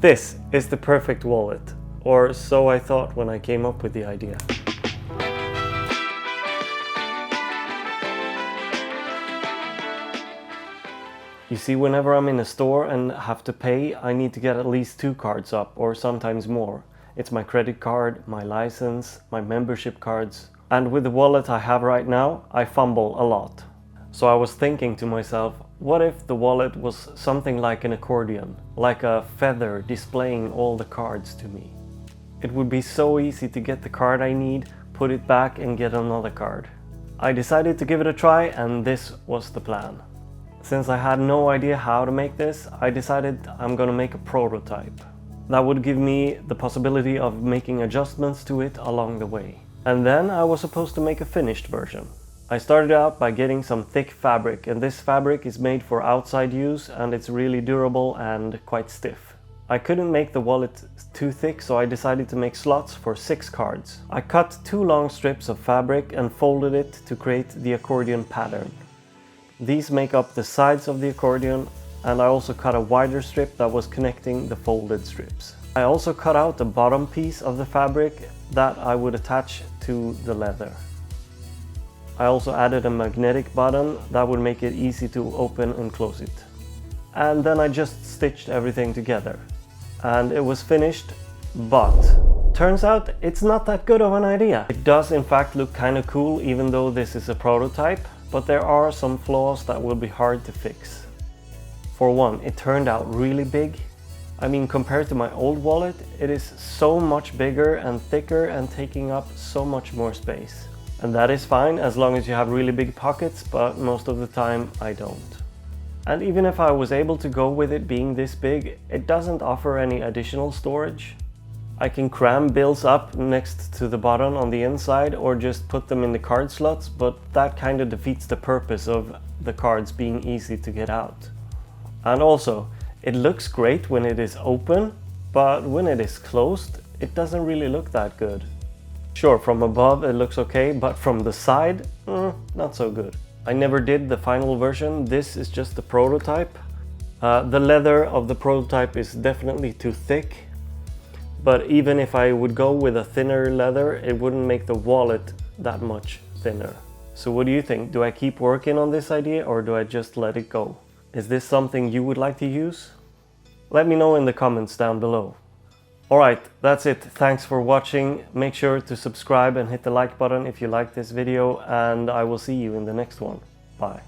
This is the perfect wallet, or so I thought when I came up with the idea. You see, whenever I'm in a store and have to pay, I need to get at least 2 cards up, or sometimes more. It's my credit card, my license, my membership cards. And with the wallet I have right now, I fumble a lot. So I was thinking to myself, what if the wallet was something like an accordion, like a feather displaying all the cards to me? It would be so easy to get the card I need, put it back and get another card. I decided to give it a try, and this was the plan. Since I had no idea how to make this, I decided I'm gonna make a prototype. That would give me the possibility of making adjustments to it along the way. And then I was supposed to make a finished version. I started out by getting some thick fabric, and this fabric is made for outside use and it's really durable and quite stiff. I couldn't make the wallet too thick, so I decided to make slots for 6 cards. I cut 2 long strips of fabric and folded it to create the accordion pattern. These make up the sides of the accordion, and I also cut a wider strip that was connecting the folded strips. I also cut out the bottom piece of the fabric that I would attach to the leather. I also added a magnetic button that would make it easy to open and close it. And then I just stitched everything together. And it was finished, but turns out it's not that good of an idea. It does in fact look kind of cool, even though this is a prototype. But there are some flaws that will be hard to fix. For one, it turned out really big. I mean, compared to my old wallet, it is so much bigger and thicker and taking up so much more space. And that is fine as long as you have really big pockets, but most of the time I don't. And even if I was able to go with it being this big, it doesn't offer any additional storage. I can cram bills up next to the button on the inside or just put them in the card slots, but that kind of defeats the purpose of the cards being easy to get out. And also, it looks great when it is open, but when it is closed, it doesn't really look that good. Sure, from above it looks okay, but from the side, not so good. I never did the final version. This is just the prototype. The leather of the prototype is definitely too thick. But even if I would go with a thinner leather, it wouldn't make the wallet that much thinner. So what do you think? Do I keep working on this idea or do I just let it go? Is this something you would like to use? Let me know in the comments down below. Alright, that's it. Thanks for watching. Make sure to subscribe and hit the like button if you like this video, and I will see you in the next one. Bye.